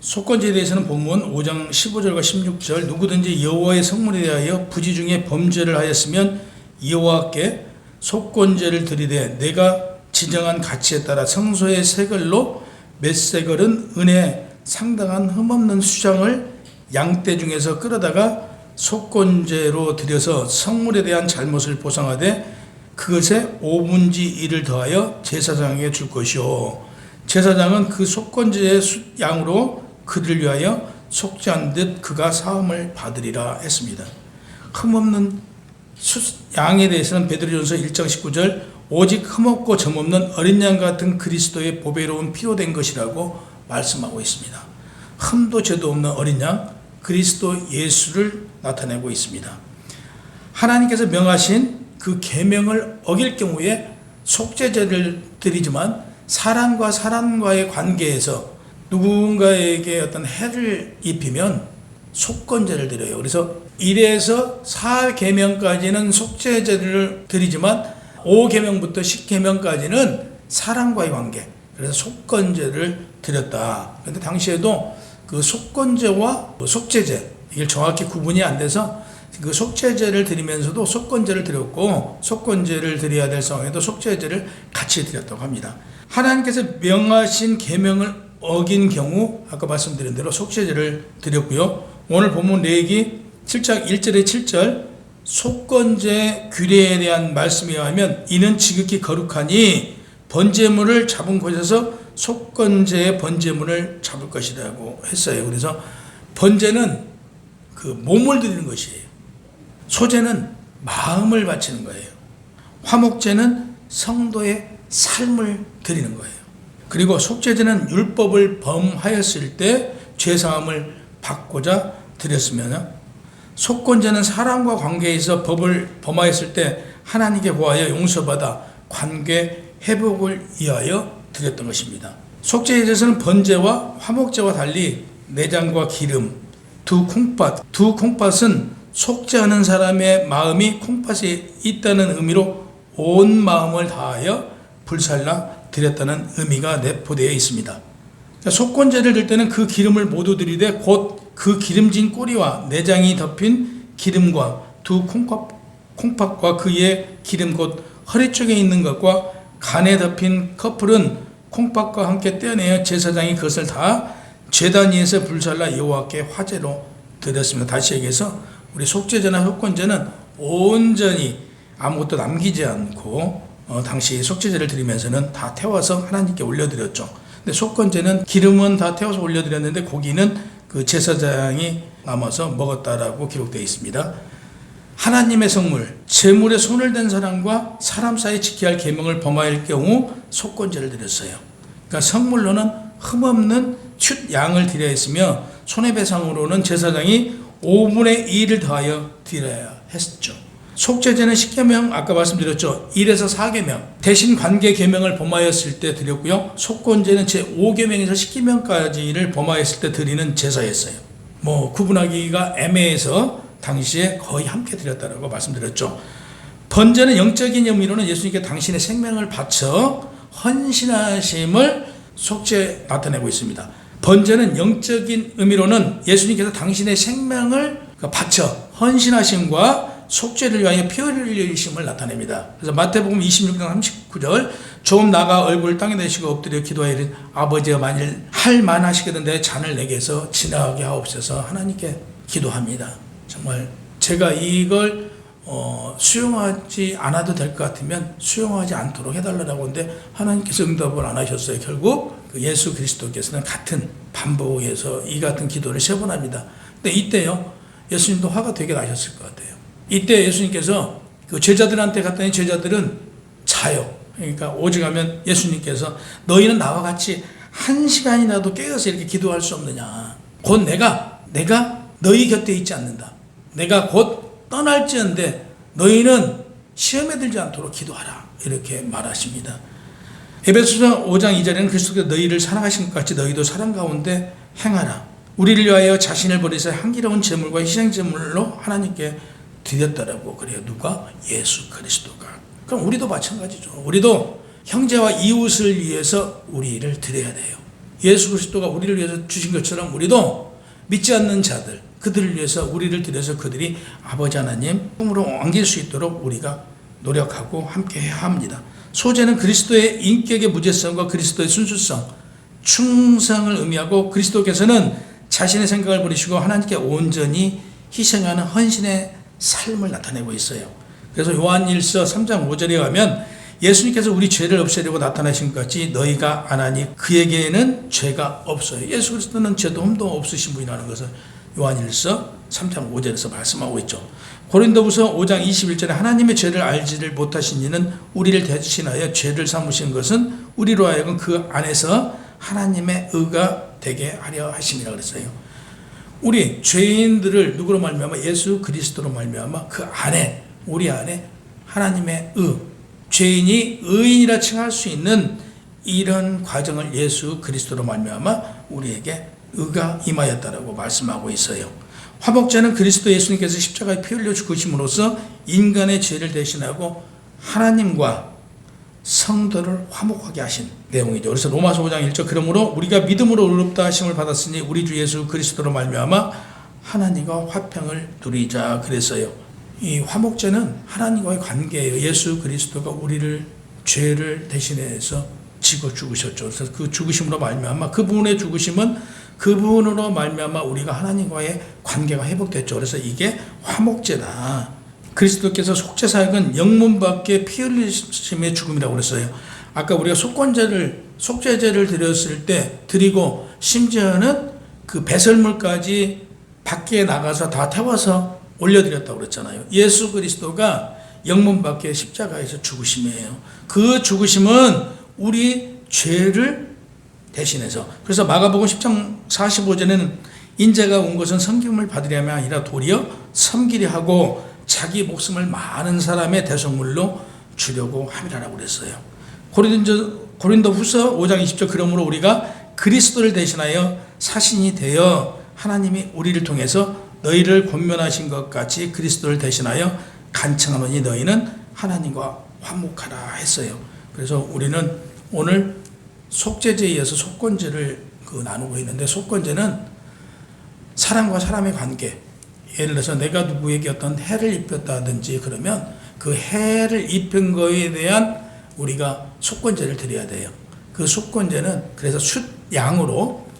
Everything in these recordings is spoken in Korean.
속건제에 대해서는 본문 5장 15절과 16절 누구든지 여호와의 성물에 대하여 부지 중에 범죄를 하였으면 여호와께 속건제를 드리되 내가 지정한 가치에 따라 성소의 세걸로 몇 세걸은 은에 상당한 흠없는 수장을 양떼 중에서 끌어다가 속건제로 드려서 성물에 대한 잘못을 보상하되 그것에 5분의 1을 더하여 제사장에게 줄 것이요 제사장은 그 속건제의 양으로 그들을 위하여 속죄한 듯 그가 사함을 받으리라 했습니다. 흠없는 양에 대해서는 베드로전서 1장 19절 오직 흠없고 점없는 어린 양 같은 그리스도의 보배로운 피로 된 것이라고 말씀하고 있습니다. 흠도 죄도 없는 어린 양 그리스도 예수를 나타내고 있습니다. 하나님께서 명하신 그 계명을 어길 경우에 속죄제를 드리지만 사람과 사람과의 관계에서 누군가에게 어떤 해를 입히면 속건제를 드려요. 그래서 1에서 4계명까지는 속죄제를 드리지만 5계명부터 10계명까지는 사람과의 관계, 그래서 속건제를 드렸다. 그런데 당시에도 그 속건제와 속죄제, 이게 정확히 구분이 안 돼서 그 속죄제를 드리면서도 속건제를 드렸고 속건제를 드려야 될 상황에도 속죄제를 같이 드렸다고 합니다. 하나님께서 명하신 계명을 어긴 경우 아까 말씀드린 대로 속죄제를 드렸고요. 오늘 본문 레위기 7장 1절에 7절 속건제 규례에 대한 말씀에 의하면 이는 지극히 거룩하니 번제물을 잡은 곳에서 속건제의 번제물을 잡을 것이라고 했어요. 그래서 번제는 그 몸을 드리는 것이에요. 소제는 마음을 바치는 거예요. 화목제는 성도의 삶을 드리는 거예요. 그리고 속죄제는 율법을 범하였을 때 죄사함을 받고자 드렸으면 속건제는 사람과 관계에서 법을 범하였을 때 하나님께 구하여 용서받아 관계 회복을 위하여 드렸던 것입니다. 속죄에 대해서는 번제와 화목제와 달리 내장과 기름, 두 콩팥은 속죄하는 사람의 마음이 콩팥에 있다는 의미로 온 마음을 다하여 불살라 드렸다는 의미가 내포되어 있습니다. 속건제를 들 때는 그 기름을 모두 들이되 곧 그 기름진 꼬리와 내장이 덮인 기름과 두 콩팥과 그의 기름 곧 허리 쪽에 있는 것과 간에 덮인 커플은 콩팥과 함께 떼어내어 제사장이 그것을 다 제단 위에서 불살라 여호와께 화제로 드렸습니다. 다시 얘기해서 우리 속죄제나 속건제는 온전히 아무것도 남기지 않고 당시 속죄제를 드리면서는 다 태워서 하나님께 올려드렸죠. 근데 속건제는 기름은 다 태워서 올려드렸는데 고기는 그 제사장이 남아서 먹었다라고 기록되어 있습니다. 하나님의 성물, 제물에 손을 댄 사람과 사람 사이 지켜야 할 계명을 범할 경우 속건제를 드렸어요. 그러니까 성물로는 흠없는 양을 드려야 했으며 손해배상으로는 제사장이 5분의 1을 더하여 드려야 했죠. 속죄제는 10계명 아까 말씀드렸죠. 1에서 4계명 대신 관계 계명을 범하였을 때 드렸고요. 속건제는 제5계명에서 10계명까지를 범하였을 때 드리는 제사였어요. 구분하기가 애매해서 당시에 거의 함께 드렸다고 말씀드렸죠. 번제는 영적인 의미로는 예수님께 당신의 생명을 바쳐 헌신하심을 속죄 나타내고 있습니다. 번제는 영적인 의미로는 예수님께서 당신의 생명을 바쳐 헌신하심과 속죄를 위하여 피 흘리심을 나타냅니다. 그래서 마태복음 26장 39절 조금 나가 얼굴을 땅에 내시고 엎드려 기도하여 이르되 아버지가 만일 할 만하시거든 내 잔을 내게서 지나가게 하옵소서 하나님께 기도합니다. 정말 제가 이걸 수용하지 않아도 될 것 같으면 수용하지 않도록 해달라고 하는데 하나님께서 응답을 안 하셨어요. 결국 예수 그리스도께서는 같은 반복해서 이 같은 기도를 3번 합니다. 근데 이때요 예수님도 화가 되게 나셨을 것 같아요. 이때 예수님께서 그 제자들한테 갔더니 제자들은 자요. 그러니까 오직하면 예수님께서 너희는 나와 같이 1시간이라도 깨어서 이렇게 기도할 수 없느냐. 곧 내가 너희 곁에 있지 않는다. 내가 곧 떠날지언데 너희는 시험에 들지 않도록 기도하라. 이렇게 말하십니다. 에베소서 5장 2절에는 그리스도께서 너희를 사랑하신 것 같이 너희도 사랑 가운데 행하라. 우리를 위하여 자신을 버리사 향기로운 제물과 희생제물로 하나님께 드렸다라고 그래요. 누가? 예수 그리스도가. 그럼 우리도 마찬가지죠. 우리도 형제와 이웃을 위해서 우리를 드려야 돼요. 예수 그리스도가 우리를 위해서 주신 것처럼 우리도 믿지 않는 자들, 그들을 위해서 우리를 들여서 그들이 아버지 하나님 품으로 옮길 수 있도록 우리가 노력하고 함께 해야 합니다. 소재는 그리스도의 인격의 무죄성과 그리스도의 순수성, 충성을 의미하고, 그리스도께서는 자신의 생각을 버리시고 하나님께 온전히 희생하는 헌신의 삶을 나타내고 있어요. 그래서 요한일서 3장 5절에 가면 예수님께서 우리 죄를 없애려고 나타나신 것 같이 너희가 안 하니 그에게는 죄가 없어요. 예수 그리스도는 죄도 흠도 없으신 분이라는 것을 요한일서 3장 5절에서 말씀하고 있죠. 고린도후서 5장 21절에 하나님의 죄를 알지를 못하신 이는 우리를 대신하여 죄를 삼으신 것은 우리로 하여금 그 안에서 하나님의 의가 되게 하려 하심이라 그랬어요. 우리 죄인들을 누구로 말미암아? 예수 그리스도로 말미암아 그 안에, 우리 안에 하나님의 의, 죄인이 의인이라 칭할 수 있는 이런 과정을 예수 그리스도로 말미암아 우리에게 의가 임하였다라고 말씀하고 있어요. 화목제는 그리스도 예수님께서 십자가에 피 흘려 죽으심으로써 인간의 죄를 대신하고 하나님과 성도를 화목하게 하신 내용이죠. 그래서 로마서 5장 1절 그러므로 우리가 믿음으로 의롭다 하심을 받았으니 우리 주 예수 그리스도로 말미암아 하나님과 화평을 누리자 그랬어요. 이 화목제는 하나님과의 관계예요. 예수 그리스도가 우리를 죄를 대신해서 지고 죽으셨죠. 그래서 그 죽으심으로 말미암아, 그분의 죽으심은 그분으로 말미암아 우리가 하나님과의 관계가 회복됐죠. 그래서 이게 화목제다. 그리스도께서 속죄 사역은 영문 밖에 피 흘리심의 죽음이라고 그랬어요. 아까 우리가 속죄제를 드렸을 때 드리고, 심지어는 그 배설물까지 밖에 나가서 다 태워서 올려드렸다고 그랬잖아요. 예수 그리스도가 영문 밖에 십자가에서 죽으심이에요. 그 죽으심은 우리 죄를 대신해서, 그래서 마가복음 10장 45절에는 인자가 온 것은 섬김을 받으려 함이 아니라 도리어 섬기려 하고 자기 목숨을 많은 사람의 대속물로 주려고 함이라고 그랬어요. 고린도후서 5장 20절 그러므로 우리가 그리스도를 대신하여 사신이 되어 하나님이 우리를 통해서 너희를 권면하신 것 같이 그리스도를 대신하여 간청하노니 너희는 하나님과 화목하라 했어요. 그래서 우리는 오늘 속죄제에 이어서 속건제를 나누고 있는데, 속건제는 사람과 사람의 관계, 예를 들어서 내가 누구에게 어떤 해를 입혔다든지 그러면 그 해를 입힌 거에 대한 우리가 속건제를 드려야 돼요. 그 속건제는 그래서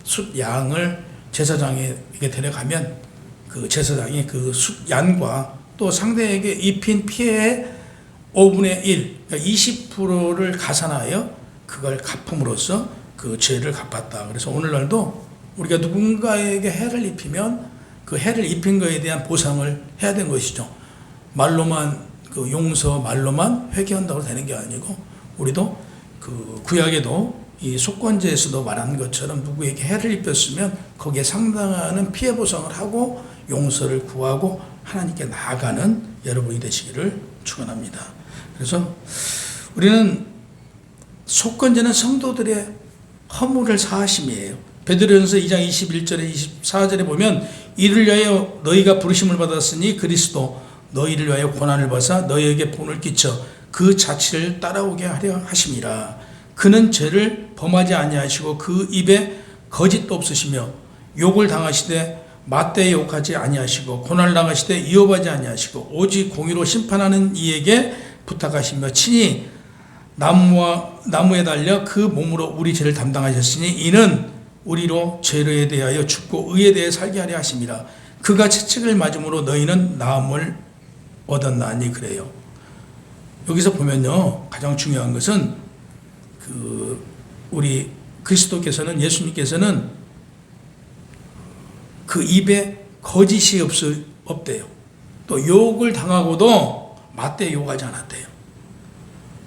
숫양을 제사장에게 데려가면 그 제사장이 그 숫양과 또 상대에게 입힌 피해의 5분의 1, 그러니까 20%를 가산하여 그걸 갚음으로써 그 죄를 갚았다. 그래서 오늘날도 우리가 누군가에게 해를 입히면 그 해를 입힌 것에 대한 보상을 해야 되는 것이죠. 말로만 그 용서, 말로만 회개한다고 되는 게 아니고, 우리도 그 구약에도 이 속건제에서도 말한 것처럼 누구에게 해를 입혔으면 거기에 상당한 피해 보상을 하고 용서를 구하고 하나님께 나아가는 여러분이 되시기를 축원합니다. 그래서 우리는 속건제는 성도들의 허물을 사하심이에요. 베드로전서 2장 21절에 24절에 보면 이를 위하여 너희가 부르심을 받았으니 그리스도 너희를 위하여 고난을 받아 너희에게 본을 끼쳐 그 자취를 따라오게 하려 하심이라. 그는 죄를 범하지 아니하시고 그 입에 거짓도 없으시며 욕을 당하시되 맞대에 욕하지 아니하시고 고난을 당하시되 이업하지 아니하시고 오직 공의로 심판하는 이에게 부탁하시며 친히 나무에 달려 그 몸으로 우리 죄를 담당하셨으니 이는 우리로 죄에 대하여 죽고 의에 대해 살게 하려 하심이라. 그가 채찍을 맞음으로 너희는 나음을 얻었나니 그래요. 여기서 보면요, 가장 중요한 것은 우리 그리스도께서는, 예수님께서는 그 입에 거짓이 없대요. 또 욕을 당하고도 맞대 욕하지 않았대요.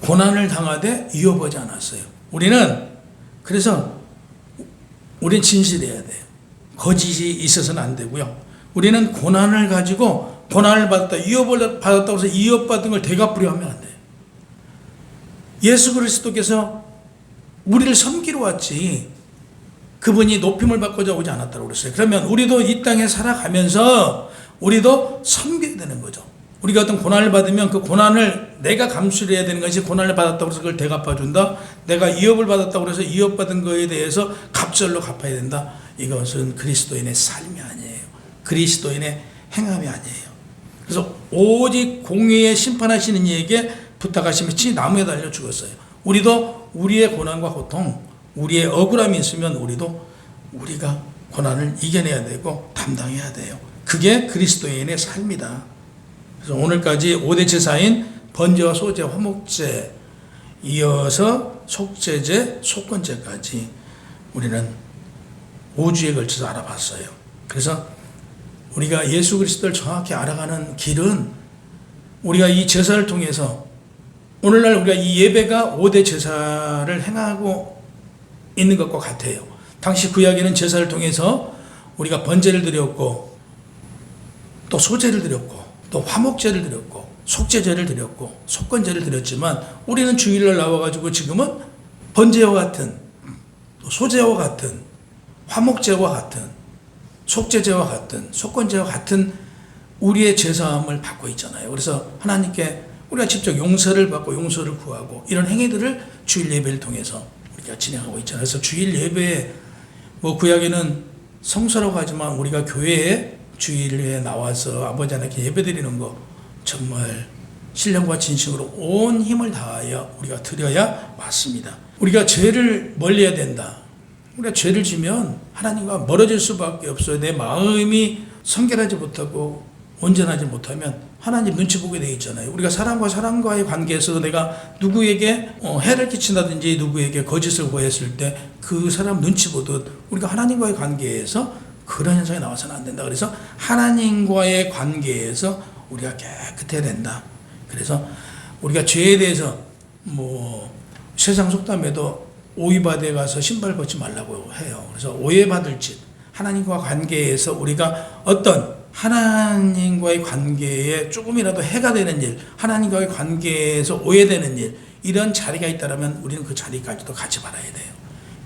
고난을 당하되 위협하지 않았어요. 그래서 우리는 진실해야 돼요. 거짓이 있어서는 안 되고요. 우리는 고난을 가지고 고난을 받았다, 위협을 받았다고 해서 위협받은 걸 되갚으려 하면 안 돼요. 예수 그리스도께서 우리를 섬기러 왔지 그분이 높임을 받고자 오지 않았다고 그랬어요. 그러면 우리도 이 땅에 살아가면서 우리도 섬겨야 되는 거죠. 우리가 어떤 고난을 받으면 그 고난을 내가 감수를 해야 되는 것이, 고난을 받았다고 해서 그걸 대갚아준다, 내가 위협을 받았다고 해서 위협받은 거에 대해서 갑절로 갚아야 된다. 이것은 그리스도인의 삶이 아니에요. 그리스도인의 행함이 아니에요. 그래서 오직 공의에 심판하시는 이에게 부탁하시며 치 나무에 달려 죽었어요. 우리도 우리의 고난과 고통, 우리의 억울함이 있으면 우리가 고난을 이겨내야 되고 담당해야 돼요. 그게 그리스도인의 삶이다. 그래서 오늘까지 5대 제사인 번제와 소제, 화목제, 이어서 속죄제, 속건제까지 우리는 5주에 걸쳐서 알아봤어요. 그래서 우리가 예수 그리스도를 정확히 알아가는 길은 우리가 이 제사를 통해서 오늘날 우리가 이 예배가 5대 제사를 행하고 있는 것과 같아요. 당시 구약에는 제사를 통해서 우리가 번제를 드렸고 또 소제를 드렸고 또 화목제를 드렸고 속죄제를 드렸고 속건제를 드렸지만 우리는 주일날 나와가지고 지금은 번제와 같은 또 소제와 같은 화목제와 같은 속죄제와 같은 속건제와 같은 우리의 제사함을 받고 있잖아요. 그래서 하나님께 우리가 직접 용서를 받고 용서를 구하고 이런 행위들을 주일 예배를 통해서 우리가 진행하고 있잖아요. 그래서 주일 예배에 구약에는 성소라고 하지만 우리가 교회에 주일에 나와서 아버지 하나님께 예배드리는 거 정말 신령과 진심으로 온 힘을 다하여 우리가 드려야 맞습니다. 우리가 죄를 멀리해야 된다. 우리가 죄를 지면 하나님과 멀어질 수밖에 없어요. 내 마음이 성결하지 못하고 온전하지 못하면 하나님 눈치 보게 되어 있잖아요. 우리가 사람과의 관계에서 내가 누구에게 해를 끼친다든지 누구에게 거짓을 고했을 때 그 사람 눈치 보듯 우리가 하나님과의 관계에서 그런 현상이 나와서는 안 된다. 그래서 하나님과의 관계에서 우리가 깨끗해야 된다. 그래서 우리가 죄에 대해서 세상 속담에도 오이바다에 가서 신발 벗지 말라고 해요. 그래서 오해받을 짓, 하나님과 관계에서 우리가 어떤 하나님과의 관계에 조금이라도 해가 되는 일, 하나님과의 관계에서 오해되는 일, 이런 자리가 있다면 우리는 그 자리까지도 가지 말아야 돼요.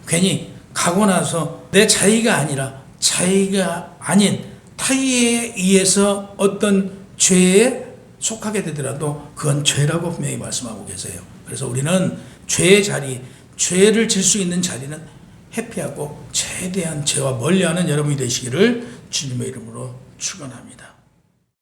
괜히 가고 나서 내 자의가 아니라 자의가 아닌 타의에 의해서 어떤 죄에 속하게 되더라도 그건 죄라고 분명히 말씀하고 계세요. 그래서 우리는 죄의 자리, 죄를 질 수 있는 자리는 회피하고 최대한 죄와 멀리하는 여러분이 되시기를 주님의 이름으로 축원합니다.